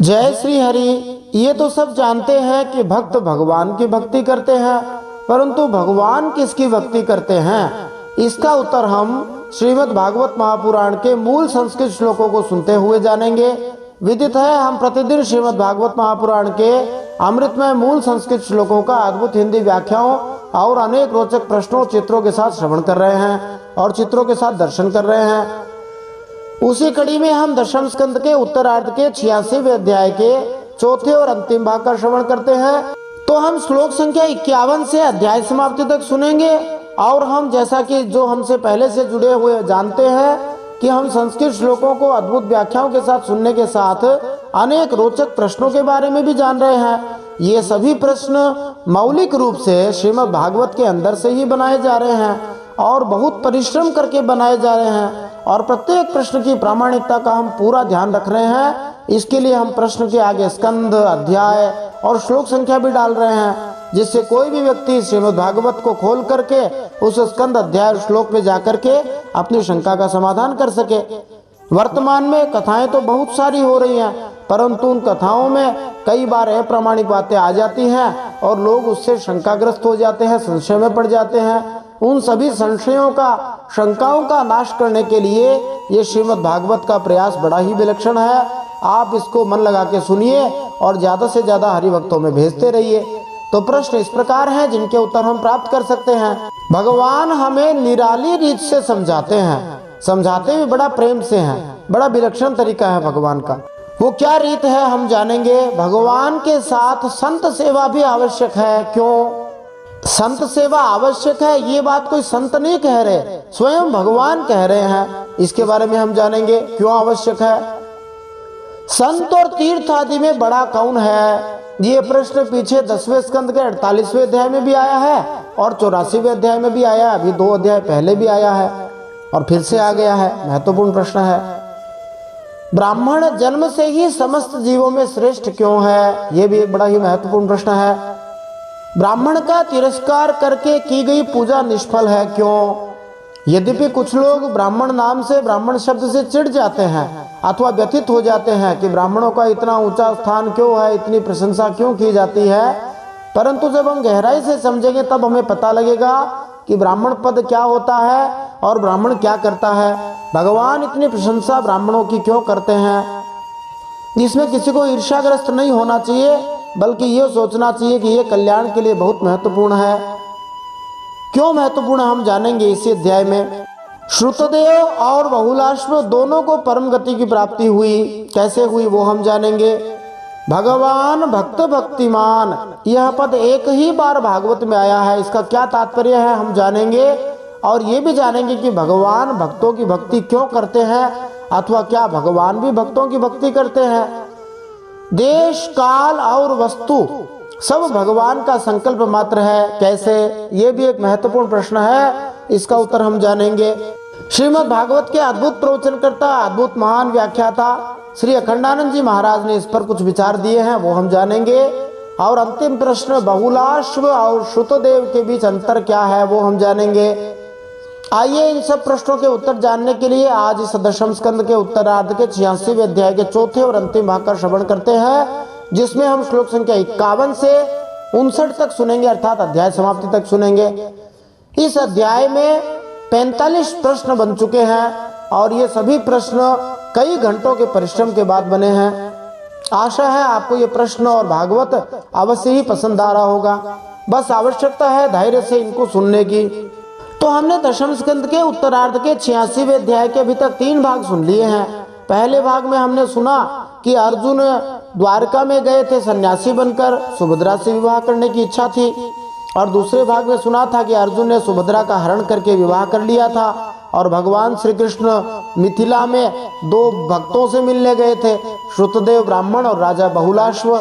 जय श्री हरि। ये तो सब जानते हैं कि भक्त भगवान की भक्ति करते हैं, परंतु भगवान किसकी भक्ति करते हैं, इसका उत्तर हम श्रीमद् भागवत महापुराण के मूल संस्कृत श्लोकों को सुनते हुए जानेंगे। विदित है हम प्रतिदिन श्रीमद् भागवत महापुराण के अमृतमय मूल संस्कृत श्लोकों का अद्भुत हिंदी व्याख्याओं और अनेक रोचक प्रश्नों चित्रों के साथ श्रवण कर रहे हैं और चित्रों के साथ दर्शन कर रहे हैं। उसी कड़ी में हम दशम स्कंद के उत्तरार्ध के 86वें अध्याय के चौथे और अंतिम भाग का श्रवण करते हैं। तो हम श्लोक संख्या 51 से अध्याय समाप्ति तक सुनेंगे। और हम जैसा कि जो हमसे पहले से जुड़े हुए जानते हैं कि हम संस्कृत श्लोकों को अद्भुत व्याख्याओं के साथ सुनने के साथ अनेक रोचक प्रश्नों के बारे में भी जान रहे हैं। ये सभी प्रश्न मौलिक रूप से श्रीमद् भागवत के अंदर से ही बनाए जा रहे हैं और बहुत परिश्रम करके बनाए जा रहे हैं और प्रत्येक प्रश्न की प्रामाणिकता का हम पूरा ध्यान रख रहे हैं। इसके लिए हम प्रश्न के आगे स्कंद, अध्याय और श्लोक संख्या भी डाल रहे हैं, जिससे कोई भी व्यक्ति श्रीमद् भागवत को खोल करके उस स्कंद, अध्याय और श्लोक में जाकर के अपनी शंका का समाधान कर सके। वर्तमान में कथाएं तो बहुत सारी हो रही हैं, परंतु उन कथाओं में कई बार अप्रामाणिक बातें आ जाती हैं और लोग उससे शंकाग्रस्त हो जाते हैं, संशय में पड़ जाते हैं। उन सभी संशयों का, शंकाओं का नाश करने के लिए ये श्रीमद् भागवत का प्रयास बड़ा ही विलक्षण है। आप इसको मन लगा के सुनिए और ज़्यादा से ज़्यादा हरिभक्तों में भेजते रहिए। तो प्रश्न इस प्रकार हैं जिनके उत्तर हम प्राप्त कर सकते हैं। भगवान हमें निराली रीत से समझाते हैं, समझाते भी बड़ा प्रेम से हैं, बड़ा विलक्षण तरीका है भगवान का। वो क्या रीत है हम जानेंगे। भगवान के साथ संत सेवा भी आवश्यक है। क्यों संत सेवा आवश्यक है, ये बात कोई संत नहीं कह रहे, स्वयं भगवान कह रहे हैं। इसके बारे में हम जानेंगे क्यों आवश्यक है। संत और तीर्थ आदि में बड़ा कौन है, ये प्रश्न पीछे 10वें स्कंद के 48वें अध्याय में भी आया है और 84वें अध्याय में भी आया है। अभी 2 अध्याय पहले भी आया है और फिर से आ गया है। महत्वपूर्ण प्रश्न है। ब्राह्मण जन्म से ही समस्त जीवों में श्रेष्ठ क्यों है, ये भी एक बड़ा ही महत्वपूर्ण प्रश्न है। ब्राह्मण का तिरस्कार करके की गई पूजा निष्फल है क्यों। यद्यपि कुछ लोग ब्राह्मण नाम से, ब्राह्मण शब्द से चिढ़ जाते हैं अथवा व्यथित हो जाते हैं कि ब्राह्मणों का इतना ऊंचा स्थान क्यों है, इतनी प्रशंसा क्यों की जाती है, परंतु जब हम गहराई से समझेंगे तब हमें पता लगेगा कि ब्राह्मण पद क्या होता है और ब्राह्मण क्या करता है। भगवान इतनी प्रशंसा ब्राह्मणों की क्यों करते हैं। इसमें किसी को ईर्ष्याग्रस्त नहीं होना चाहिए, बल्कि ये सोचना चाहिए कि ये कल्याण के लिए बहुत महत्वपूर्ण है। क्यों महत्वपूर्ण हम जानेंगे इसी अध्याय में। श्रुतदेव और बहुलाश्व दोनों को परम गति की प्राप्ति हुई, कैसे हुई वो हम जानेंगे। भगवान भक्त भक्तिमान, यह पद एक ही बार भागवत में आया है, इसका क्या तात्पर्य है हम जानेंगे। और ये भी जानेंगे कि भगवान भक्तों की भक्ति क्यों करते हैं अथवा क्या भगवान भी भक्तों की भक्ति करते हैं। देश, काल और वस्तु सब भगवान का संकल्प मात्र है, कैसे, ये भी एक महत्वपूर्ण प्रश्न है। इसका उत्तर हम जानेंगे। श्रीमद् भागवत के अद्भुत प्रवचनकर्ता, अद्भुत महान व्याख्याता श्री अखंडानंद जी महाराज ने इस पर कुछ विचार दिए हैं, वो हम जानेंगे। और अंतिम प्रश्न, बहुलाश्व और श्रुतदेव के बीच अंतर क्या है, वो हम जानेंगे। आइए इन सब प्रश्नों के उत्तर जानने के लिए आज इस दशम स्कंद के उत्तरार्ध के 86वें अध्याय के चौथे और अंतिम भाग का श्रवण करते हैं, जिसमें हम श्लोक संख्या 51 से 59 तक सुनेंगे, अर्थात अध्याय समाप्ति तक सुनेंगे। इस अध्याय में 45 प्रश्न बन चुके हैं और ये सभी प्रश्न कई घंटों के परिश्रम के बाद बने हैं। आशा है आपको ये प्रश्न और भागवत अवश्य ही पसंद आ रहा होगा। बस आवश्यकता है धैर्य से इनको सुनने की। तो हमने दशम स्कंद के उत्तरार्ध के 86वें अध्याय के अभी तक 3 भाग सुन लिए हैं। पहले भाग में हमने सुना कि अर्जुन द्वारका में गए थे सन्यासी बनकर, सुभद्रा से विवाह करने की इच्छा थी। और दूसरे भाग में सुना था कि अर्जुन ने सुभद्रा का हरण करके विवाह कर लिया था और भगवान श्री कृष्ण मिथिला में 2 भक्तों से मिलने गए थे, श्रुतदेव ब्राह्मण और राजा बहुलाश्व।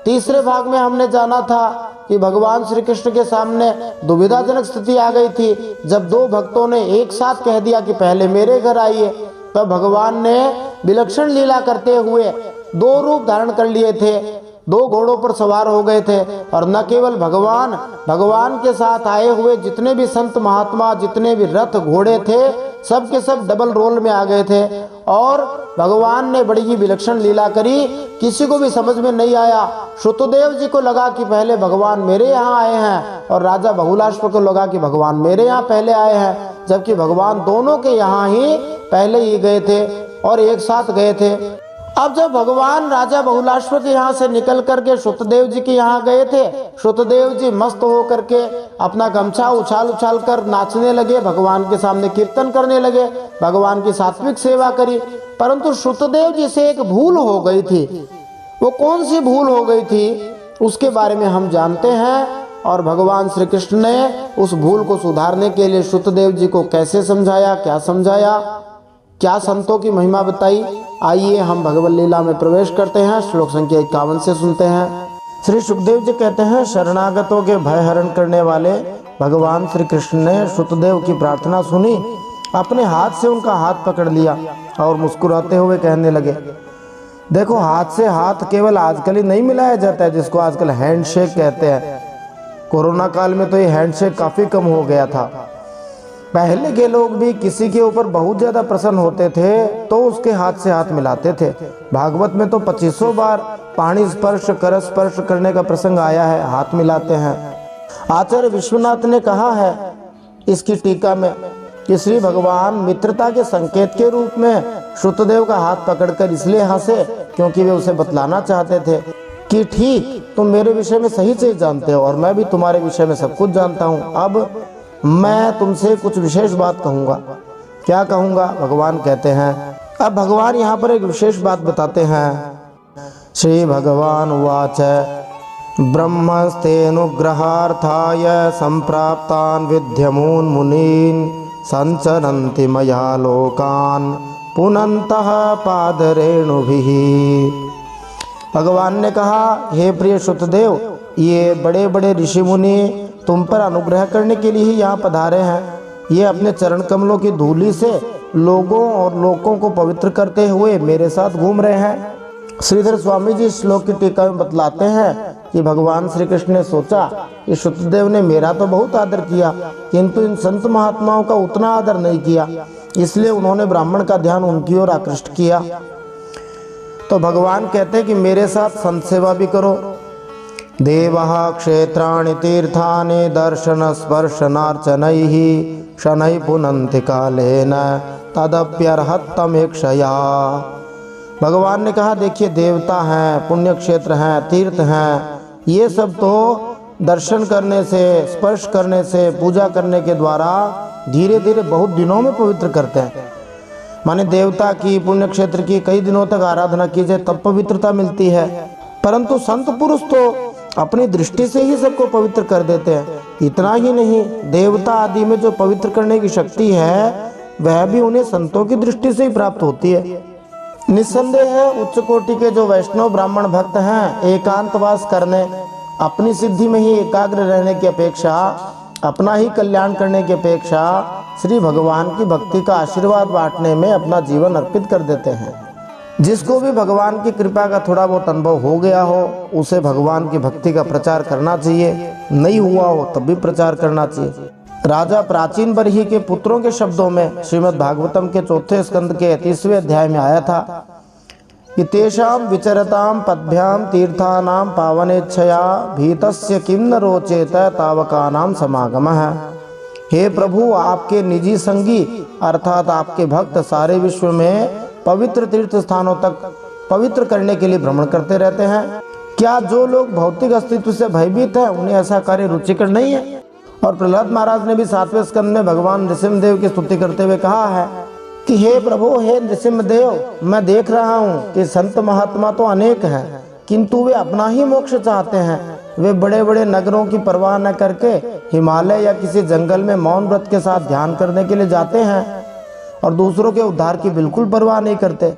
तीसरे भाग में हमने जाना था कि भगवान श्री कृष्ण के सामने दुविधाजनक स्थिति आ गई थी। जब 2 भक्तों ने एक साथ कह दिया कि पहले मेरे घर आइए, तब भगवान ने विलक्षण लीला करते हुए 2 रूप धारण कर लिए थे। 2 घोड़ों पर सवार हो गए थे। और न केवल भगवान के साथ आए हुए जितने भी संत महात्मा, जितने भी रथ घोड़े थे, सब के सब डबल रोल में आ गए थे। और भगवान ने बड़ी ही विलक्षण लीला करी, किसी को भी समझ में नहीं आया। श्रुतदेव जी को लगा कि पहले भगवान मेरे यहाँ आए हैं, और राजा बहुलाश्व को लगा कि भगवान मेरे यहाँ पहले आए हैं, जबकि भगवान दोनों के यहाँ ही पहले ही गए थे और एक साथ गए थे। अब जब भगवान राजा बहुलाश्व के यहाँ से निकल करके श्रुतदेव जी के यहाँ गए थे, श्रुतदेव जी मस्त होकर के अपना गमछा उछाल उछाल कर नाचने लगे, भगवान के सामने कीर्तन करने लगे, भगवान की सात्विक सेवा करी। परंतु श्रुतदेव जी से एक भूल हो गई थी। वो कौन सी भूल हो गई थी उसके बारे में हम जानते हैं। और भगवान श्री कृष्ण ने उस भूल को सुधारने के लिए श्रुतदेव जी को कैसे समझाया, क्या समझाया, क्या संतों की महिमा बताई। आइए हम भगवत लीला में प्रवेश करते हैं। श्लोक संख्या 51 से सुनते हैं। श्री सुखदेव जी कहते हैं, शरणागतों के भय हरण करने वाले भगवान श्री कृष्ण ने श्रुतदेव की प्रार्थना सुनी, अपने हाथ से उनका हाथ पकड़ लिया और मुस्कुराते हुए कहने लगे, देखो हाथ से हाथ केवल आजकल ही नहीं मिलाया जाता है, जिसको आजकल हैंडशेक कहते हैं। कोरोना काल में तो ये हैंडशेक काफ़ी कम हो गया था। पहले के लोग भी किसी के ऊपर बहुत ज़्यादा प्रसन्न होते थे तो उसके हाथ से हाथ मिलाते थे। भागवत में तो 2500 बार पाणी स्पर्श कर स्पर्श करने का प्रसंग आया है, हाथ मिलाते हैं। आचार्य विश्वनाथ ने कहा है इसकी टीका में कि श्री भगवान मित्रता के संकेत के रूप में श्रुतदेव का हाथ पकड़कर इसलिए हंसे क्योंकि वे उसे बतलाना चाहते थे कि ठीक तुम मेरे विषय में सही से जानते हो और मैं भी तुम्हारे विषय में सब कुछ जानता हूँ। अब मैं तुमसे कुछ विशेष बात कहूँगा। क्या कहूँगा? भगवान कहते हैं। अब भगवान यहाँ पर एक विशेष बात बताते हैं। श्री भगवान उवाच ब्रह्मस्तेनुग्रहार्थाय संप्राप्तान् विद्यमून् मुनीन् संचरन्ति मया लोकान् पुनन्तः पादरेणुभिः। भगवान ने कहा, हे प्रिय श्रुतदेव, ये बड़े बड़े ऋषि मुनि तुम पर अनुग्रह करने के लिए ही यहाँ पधारे हैं। ये अपने चरण कमलों की धूली से लोगों और लोकों को पवित्र करते हुए मेरे साथ घूम रहे हैं। श्रीधर स्वामी जी श्लोक की टीका में बतलाते हैं कि भगवान श्री कृष्ण ने सोचा कि श्रुतदेव ने मेरा तो बहुत आदर किया किंतु इन संत महात्माओं का उतना आदर नहीं किया, इसलिए उन्होंने ब्राह्मण का ध्यान उनकी ओर आकृष्ट किया। तो भगवान कहते हैं कि मेरे साथ संत सेवा भी करो। देवः क्षेत्राणि तीर्थानि दर्शन स्पर्शनार्चनैः शनैः पुनन्ति कालेन तदप्यर्हत्तमेक्षया। भगवान ने कहा, देखिए देवता हैं, पुण्य क्षेत्र हैं, तीर्थ हैं, ये सब तो दर्शन करने से, स्पर्श करने से, पूजा करने के द्वारा धीरे धीरे बहुत दिनों में पवित्र करते हैं। माने देवता की, पुण्य क्षेत्र की कई दिनों तक आराधना की जाए तब पवित्रता मिलती है। परंतु संत पुरुष तो अपनी दृष्टि से ही सबको पवित्र कर देते हैं। इतना ही नहीं, देवता आदि में जो पवित्र करने की शक्ति है वह भी उन्हें संतों की दृष्टि से ही प्राप्त होती है। निस्संदेह है उच्च कोटि के जो वैष्णव ब्राह्मण भक्त हैं, एकांतवास करने, अपनी सिद्धि में ही एकाग्र रहने की अपेक्षा, अपना ही कल्याण करने की अपेक्षा श्री भगवान की भक्ति का आशीर्वाद बांटने में अपना जीवन अर्पित कर देते हैं। जिसको भी भगवान की कृपा का थोड़ा बहुत अनुभव हो गया हो उसे भगवान की भक्ति का प्रचार करना चाहिए, नहीं हुआ हो तब भी प्रचार करना चाहिए। राजा प्राचीन बरही के पुत्रों के शब्दों में श्रीमद् भागवतम के 4 स्कंद के 30वें अध्याय में आया था कि तेषां विचरतां पद्भ्यां तीर्थानां पावनेच्छया भीतस्य किं न रोचेत तावकानां समागमः। हे प्रभु, आपके निजी संगी अर्थात आपके भक्त सारे विश्व में पवित्र तीर्थ स्थानों तक पवित्र करने के लिए भ्रमण करते रहते हैं। क्या जो लोग भौतिक अस्तित्व से भयभीत हैं उन्हें ऐसा कार्य रुचिकर नहीं है? और प्रहलाद महाराज ने भी 7वें स्कंद में भगवान नृसिंहदेव की स्तुति करते हुए कहा है कि हे प्रभु, हे नृसिंहदेव, मैं देख रहा हूँ कि संत महात्मा तो अनेक हैं किंतु वे अपना ही मोक्ष चाहते हैं। वे बड़े बड़े नगरों की परवाह न करके हिमालय या किसी जंगल में मौन व्रत के साथ ध्यान करने के लिए जाते हैं और दूसरों के उद्धार की बिल्कुल परवाह नहीं करते।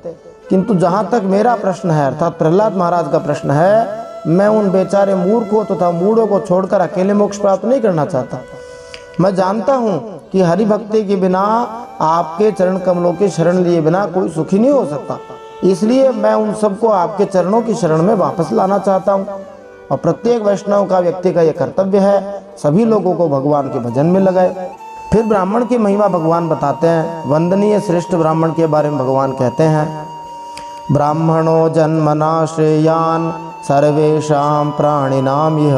किंतु जहाँ तक मेरा प्रश्न है अर्थात प्रहलाद महाराज का प्रश्न है, मैं उन बेचारे मूर्खों तथा मूढ़ों को छोड़कर अकेले मोक्ष प्राप्त नहीं करना चाहता। मैं जानता हूँ कि हरि भक्ति के बिना, आपके चरण कमलों की शरण लिए बिना कोई सुखी नहीं हो सकता। इसलिए मैं उन सबको आपके चरणों की शरण में वापस लाना चाहता हूँ। और प्रत्येक वैष्णव का, व्यक्ति का यह कर्तव्य है, सभी लोगों को भगवान के भजन में लगाए। फिर ब्राह्मण की महिमा भगवान बताते हैं। वंदनीय श्रेष्ठ ब्राह्मण के बारे में भगवान कहते हैं, ब्राह्मणो जन्मना श्रेयान सर्वेषां प्राणिनाम यह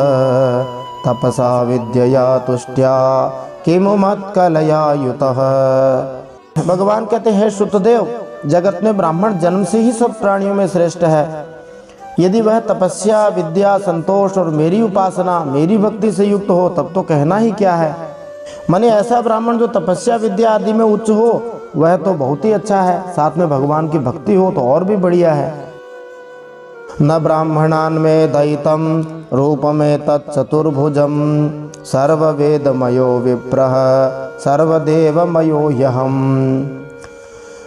तपसा विद्यया तुष्ट्या किमु मत्कलया युतः। भगवान कहते हैं, श्रुतदेव, जगत में ब्राह्मण जन्म से ही सब प्राणियों में श्रेष्ठ है। यदि वह तपस्या, विद्या, संतोष और मेरी उपासना, मेरी भक्ति से युक्त हो तब तो कहना ही क्या है। माने ऐसा ब्राह्मण जो तपस्या, विद्या आदि में उच्च हो वह तो बहुत ही अच्छा है, साथ में भगवान की भक्ति हो तो और भी बढ़िया है। न ब्राह्मणान में दयितम रूपमें तत्चतुर्भुजम सर्ववेदमयो विप्रः सर्वदेवमयो ह्यहम्।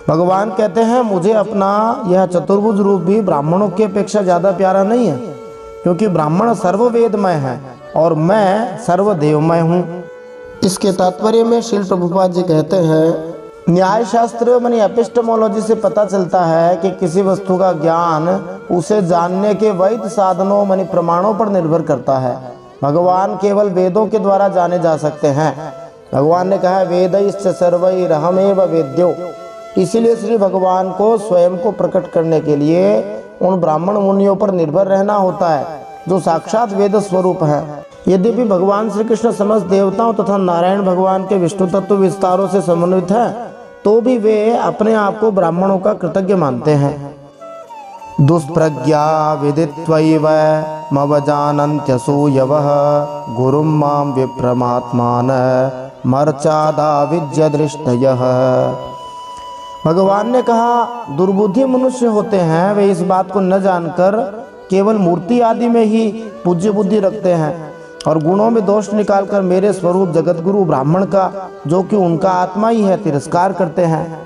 भगवान कहते हैं, मुझे अपना यह चतुर्भुज रूप भी ब्राह्मणों की अपेक्षा ज़्यादा प्यारा नहीं है, क्योंकि ब्राह्मण सर्ववेदमय है और मैं सर्वदेवमय हूँ। इसके तात्पर्य में श्रील प्रभुपाद जी कहते हैं, न्याय शास्त्र मानी एपिस्टेमोलॉजी से पता चलता है कि किसी वस्तु का ज्ञान उसे जानने के वैध साधनों मानी प्रमाणों पर निर्भर करता है। भगवान केवल वेदों के द्वारा जाने जा सकते हैं। भगवान ने कहा, वेदैश्च सर्वैरहमेव वेद्यो। इसीलिए श्री भगवान को स्वयं को प्रकट करने के लिए उन ब्राह्मण मुनियों पर निर्भर रहना होता है जो साक्षात वेद स्वरूप है। यद्यपि भगवान श्री कृष्ण समस्त देवताओं तथा नारायण भगवान के विष्णु तत्व विस्तारों से समन्वित हैं, तो भी वे अपने आप को ब्राह्मणों का कृतज्ञ मानते हैं। दुष्प्रज्ञा विदित्वैव मवजानन्त्यसूयवः गुरुं मां विप्रमात्मान मर्चादा विद्य दृष्टयः। भगवान ने कहा, दुर्बुद्धि मनुष्य होते हैं, वे इस बात को न जानकर केवल मूर्ति आदि में ही पूज्य बुद्धि रखते हैं और गुणों में दोष निकालकर मेरे स्वरूप जगतगुरु ब्राह्मण का, जो कि उनका आत्मा ही है, तिरस्कार करते हैं।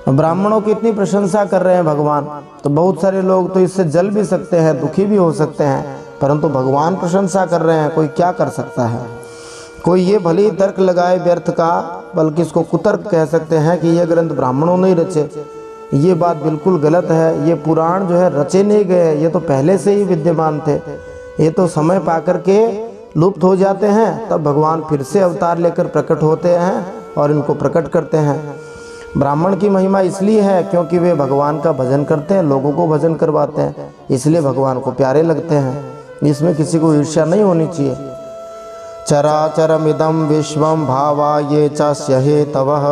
ब्राह्मणों की इतनी प्रशंसा कर रहे हैं भगवान, तो बहुत सारे लोग तो इससे जल भी सकते हैं, दुखी भी हो सकते हैं, परंतु भगवान प्रशंसा कर रहे हैं, कोई क्या कर सकता है। कोई ये भले ही तर्क लगाए व्यर्थ का, बल्कि इसको कुतर्क कह सकते हैं कि यह ग्रंथ ब्राह्मणों ने रचे। ये बात बिल्कुल गलत है। ये पुराण जो है रचे नहीं गए, ये तो पहले से ही विद्यमान थे। ये तो समय पाकर के लुप्त हो जाते हैं, तब भगवान फिर से अवतार लेकर प्रकट होते हैं और इनको प्रकट करते हैं। ब्राह्मण की महिमा इसलिए है क्योंकि वे भगवान का भजन करते हैं, लोगों को भजन करवाते हैं, इसलिए भगवान को प्यारे लगते हैं। इसमें किसी को ईर्ष्या नहीं होनी चाहिए। चराचरमिदं विश्वं भावा ये चास्य हेतवः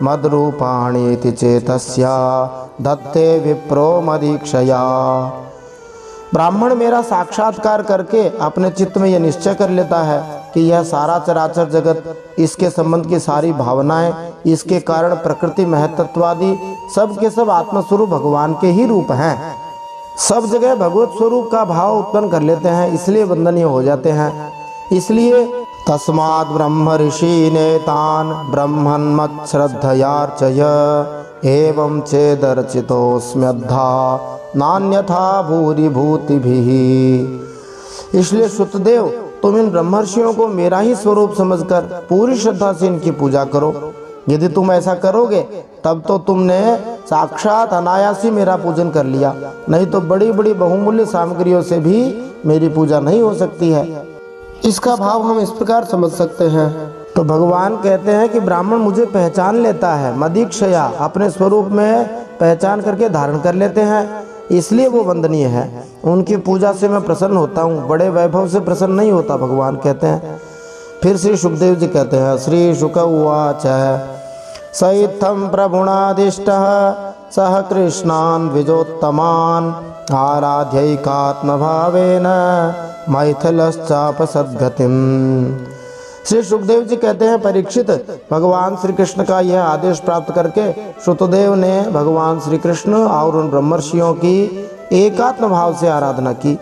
मद्रूपाणीति चेतस्या दत्ते विप्रो मदीक्षया। ब्राह्मण मेरा साक्षात्कार करके अपने चित्त में यह निश्चय कर लेता है कि यह सारा चराचर जगत, इसके संबंध की सारी भावनाएं, इसके कारण प्रकृति महत्त्वादि सब के सब आत्मस्वरूप भगवान के ही रूप हैं। सब जगह भगवत स्वरूप का भाव उत्पन्न कर लेते हैं, इसलिए वंदनीय हो जाते हैं। इसलिए तस्माद् ब्रह्म ऋषि नेतान् ब्रह्मन्मत् श्रद्धयार्चय एवं चेदर्चितोऽस्म्यद्धा नान्यथा भूरि भूतिभिः। इसलिए श्रुतदेव, तुम इन ब्रह्मर्षियों को मेरा ही स्वरूप समझकर पूरी श्रद्धा से इनकी पूजा करो। यदि तुम ऐसा करोगे तब तो तुमने साक्षात अनायास ही मेरा पूजन कर लिया, नहीं तो बड़ी बड़ी बहुमूल्य सामग्रियों से भी मेरी पूजा नहीं हो सकती है। इसका भाव हम इस प्रकार समझ सकते हैं। तो भगवान कहते हैं कि ब्राह्मण मुझे पहचान लेता है, मदीक्षया, अपने स्वरूप में पहचान करके धारण कर लेते हैं, इसलिए वो वंदनीय है। उनकी पूजा से मैं प्रसन्न होता हूँ, बड़े वैभव से प्रसन्न नहीं होता, भगवान कहते हैं। फिर श्री सुखदेव जी कहते हैं, श्री शुक उवाच सइत्थं प्रभुणादिष्टः सह कृष्णान् द्विजोत्तमान् आराध्यैकात्मभावेन मैथिलश्चापसद्गतिम्। श्री सुखदेव जी कहते हैं, परीक्षित, भगवान श्री कृष्ण का यह आदेश प्राप्त करके श्रुतदेव ने भगवान श्री कृष्ण और उन ब्रह्मर्षियों की एकात्म भाव से आराधना की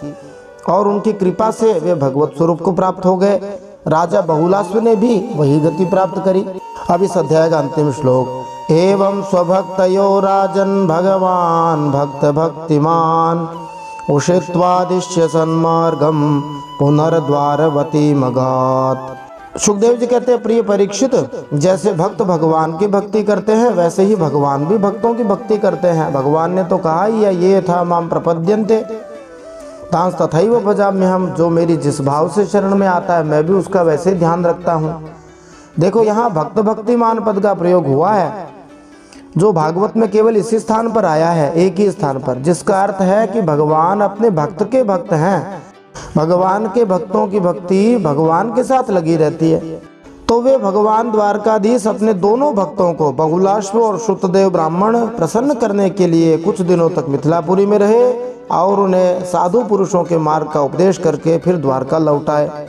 और उनकी कृपा से वे भगवत स्वरूप को प्राप्त हो गए। राजा बहुलाश्व ने भी वही गति प्राप्त करी। अब इस अध्याय का अंतिम श्लोक, एवं स्वभक्तयो राजन भगवान भक्त भक्तिमान उषित्वादिश्य सन्मार्गम पुनर्द्वारवती मगात। सुखदेव जी कहते हैं, प्रिय परीक्षित, जैसे भक्त भगवान की भक्ति करते हैं वैसे ही भगवान भी भक्तों की भक्ति करते हैं। भगवान ने तो कहा ही है, ये था माम प्रपद्यन्ते तांस तथैव भजाम्य हम, जो मेरी जिस भाव से शरण में आता है मैं भी उसका वैसे ही ध्यान रखता हूँ। देखो यहाँ भक्त भक्तिमान पद का प्रयोग हुआ है, जो भागवत में केवल इसी स्थान पर आया है, एक ही स्थान पर, जिसका अर्थ है कि भगवान अपने भक्त के भक्त हैं। भगवान के भक्तों की भक्ति भगवान के साथ लगी रहती है। तो वे भगवान द्वारकाधीश अपने दोनों भक्तों को, बहुलाश्व और श्रुतदेव ब्राह्मण, प्रसन्न करने के लिए कुछ दिनों तक मिथिलापुरी में रहे और उन्हें साधु पुरुषों के मार्ग का उपदेश करके फिर द्वारका लौटाए।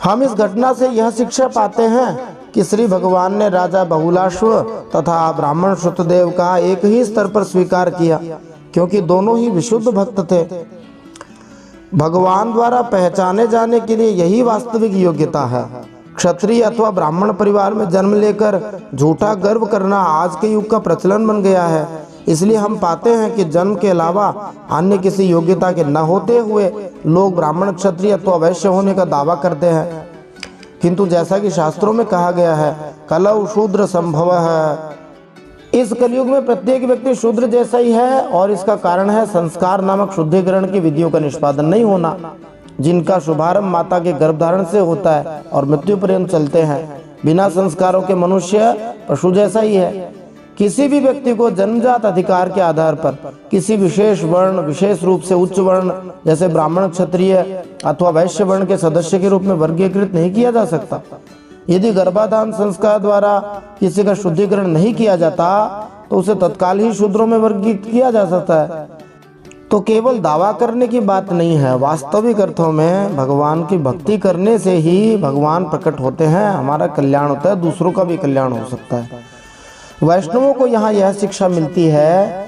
हम इस घटना से यह शिक्षा पाते हैं कि श्री भगवान ने राजा बहुलाश्व तथा ब्राह्मण श्रुतदेव का एक ही स्तर पर स्वीकार किया, क्योंकि दोनों ही विशुद्ध भक्त थे। भगवान द्वारा पहचाने जाने के लिए यही वास्तविक योग्यता है। क्षत्रिय अथवा ब्राह्मण परिवार में जन्म लेकर झूठा गर्व करना आज के युग का प्रचलन बन गया है। इसलिए हम पाते हैं कि जन्म के अलावा अन्य किसी योग्यता के न होते हुए लोग ब्राह्मण, क्षत्रिय अथवा वैश्य होने का दावा करते हैं। किंतु जैसा कि शास्त्रों में कहा गया है, कलौ शूद्र संभव है, इस कलयुग में प्रत्येक व्यक्ति शूद्र जैसा ही है, और इसका कारण है संस्कार नामक शुद्धिकरण की विधियों का निष्पादन नहीं होना, जिनका शुभारंभ माता के गर्भधारण से होता है और मृत्यु पर्यंत चलते हैं। बिना संस्कारों के मनुष्य पशु जैसा ही है। किसी भी व्यक्ति को जन्मजात अधिकार के आधार पर किसी विशेष वर्ण, विशेष रूप से उच्च वर्ण जैसे ब्राह्मण, क्षत्रिय अथवा वैश्य वर्ण के सदस्य के रूप में वर्गीकृत नहीं किया जा सकता। यदि गर्भाधान संस्कार द्वारा किसी का शुद्धिकरण नहीं किया जाता तो उसे तत्काल ही शूद्रों में वर्गीकृत किया जा सकता है। तो केवल दावा करने की बात नहीं है, वास्तविक अर्थों में भगवान की भक्ति करने से ही भगवान प्रकट होते हैं, हमारा कल्याण होता है, दूसरों का भी कल्याण हो सकता है। वैष्णवों को यहाँ यह शिक्षा मिलती है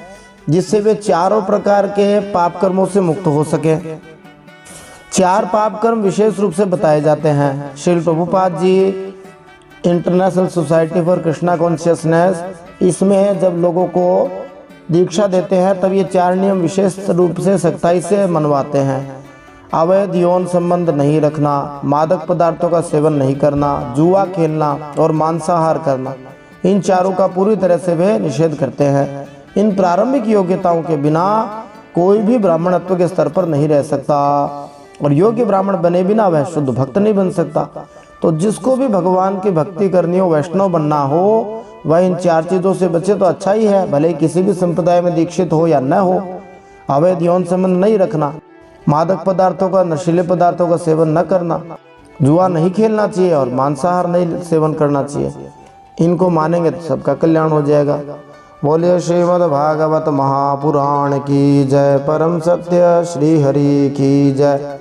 जिससे वे चारों प्रकार के पाप कर्मों से मुक्त हो सके। चार पाप कर्म विशेष रूप से बताए जाते हैं। Srila Prabhupada ji international society for Krishna consciousness, इसमें जब लोगों को दीक्षा देते हैं तब ये चार नियम विशेष रूप से सख्ताई से मनवाते हैं। अवैध यौन संबंध नहीं रखना, मादक पदार्थों का सेवन नहीं करना, जुआ खेलना और मांसाहार करना, इन चारों का पूरी तरह से वे निषेध करते हैं। इन प्रारंभिक योग्यताओं के बिना कोई भी ब्राह्मणत्व के स्तर पर नहीं रह सकता, और योग्य ब्राह्मण बने बिना वह शुद्ध भक्त नहीं बन सकता। तो जिसको भी भगवान की भक्ति करनी हो, वैष्णव बनना हो, वह इन चार चीज़ों से बचे तो अच्छा ही है, भले किसी भी संप्रदाय में दीक्षित हो या न हो। अवैध यौन संबंध नहीं रखना, मादक पदार्थों का, नशीले पदार्थों का सेवन न करना, जुआ नहीं खेलना चाहिए और मांसाहार नहीं सेवन करना चाहिए। इनको मानेंगे तो सबका कल्याण हो जाएगा। बोलिए श्रीमद् भागवत महापुराण की जय, परम सत्य श्री हरि की जय,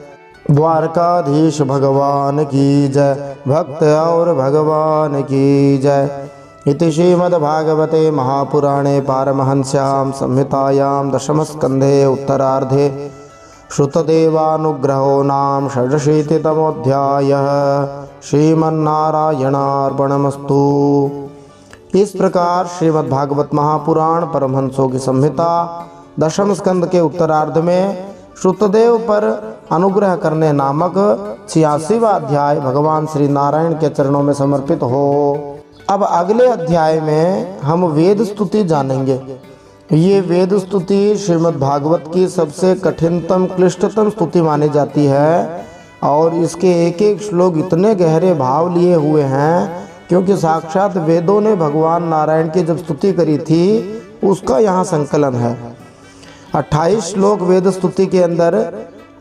द्वारकाधीश भगवान की जय, भक्त और भगवान की जय। इति श्रीमद्भागवते महापुराणे पारमहंस्यां संहितायां दशमस्कन्धे उत्तरार्धे श्रुतदेवानुग्रहो नाम षडशीतितमोऽध्यायः। श्रीमन्नारायणार्पणमस्तु। इस प्रकार श्रीमद्भागवत महापुराण परमहंसों की संहिता दशम स्कंद के उत्तरार्ध में श्रुतदेव पर अनुग्रह करने नामक 86वां अध्याय भगवान श्री नारायण के चरणों में समर्पित हो। अब अगले अध्याय में हम वेद स्तुति जानेंगे। ये वेद स्तुति श्रीमद् भागवत की सबसे कठिनतम, क्लिष्टतम स्तुति मानी जाती है, और इसके एक एक श्लोक इतने गहरे भाव लिए हुए हैं क्योंकि साक्षात वेदों ने भगवान नारायण की जब स्तुति करी थी उसका यहाँ संकलन है। 28 श्लोक वेद स्तुति के अंदर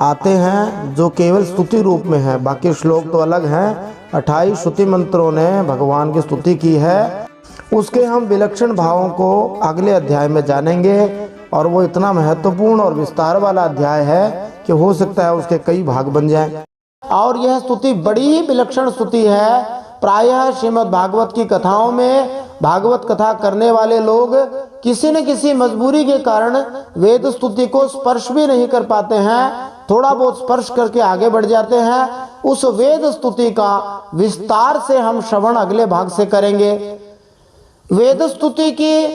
आते हैं जो केवल स्तुति रूप में है, बाकी श्लोक तो अलग हैं। 28 स्तुति मंत्रों ने भगवान की स्तुति की है, उसके हम विलक्षण भावों को अगले अध्याय में जानेंगे, और वो इतना महत्वपूर्ण और विस्तार वाला अध्याय है कि हो सकता है उसके कई भाग बन जाएं। और यह स्तुति बड़ी ही विलक्षण स्तुति है। प्रायः श्रीमद् भागवत की कथाओं में भागवत कथा करने वाले लोग किसी न किसी मजबूरी के कारण वेद स्तुति को स्पर्श भी नहीं कर पाते हैं, थोड़ा बहुत स्पर्श करके आगे बढ़ जाते हैं। उस वेद स्तुति का विस्तार से हम श्रवण अगले भाग से करेंगे। वेद स्तुति की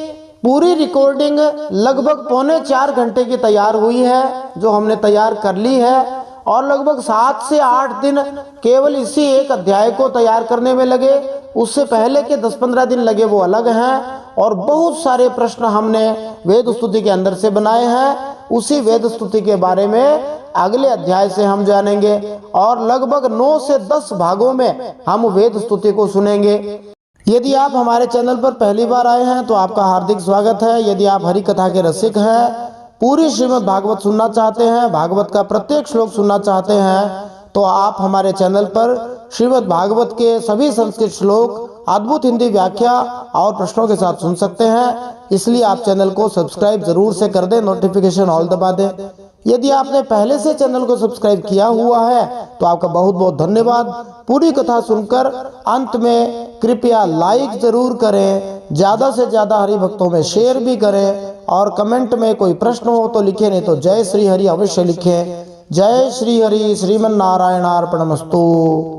पूरी रिकॉर्डिंग लगभग 3.25 घंटे की तैयार हुई है, जो हमने तैयार कर ली है, और लगभग 7 से 8 दिन केवल इसी एक अध्याय को तैयार करने में लगे। उससे पहले के 10-15 दिन लगे वो अलग हैं। और बहुत सारे प्रश्न हमने वेद स्तुति के अंदर से बनाए हैं। उसी वेद स्तुति के बारे में अगले अध्याय से हम जानेंगे और लगभग 9 से 10 भागों में हम वेद स्तुति को सुनेंगे। यदि आप हमारे चैनल पर पहली बार आए हैं तो आपका हार्दिक स्वागत है। यदि आप हरि कथा के रसिक हैं, पूरी श्रीमद् भागवत सुनना चाहते हैं, भागवत का प्रत्येक श्लोक सुनना चाहते हैं, तो आप हमारे चैनल पर श्रीमद् भागवत के सभी संस्कृत श्लोक अद्भुत हिंदी व्याख्या और प्रश्नों के साथ सुन सकते हैं। इसलिए आप चैनल को सब्सक्राइब जरूर से कर दें, नोटिफिकेशन ऑल दबा दें। यदि आपने पहले से चैनल को सब्सक्राइब किया हुआ है तो आपका बहुत बहुत धन्यवाद। पूरी कथा सुनकर अंत में कृपया लाइक जरूर करें, ज्यादा से ज्यादा हरि भक्तों में शेयर भी करें और कमेंट में कोई प्रश्न हो तो लिखें, नहीं तो जय श्री हरि अवश्य लिखें। जय श्री हरि। श्रीमन नारायणार्पणमस्तु।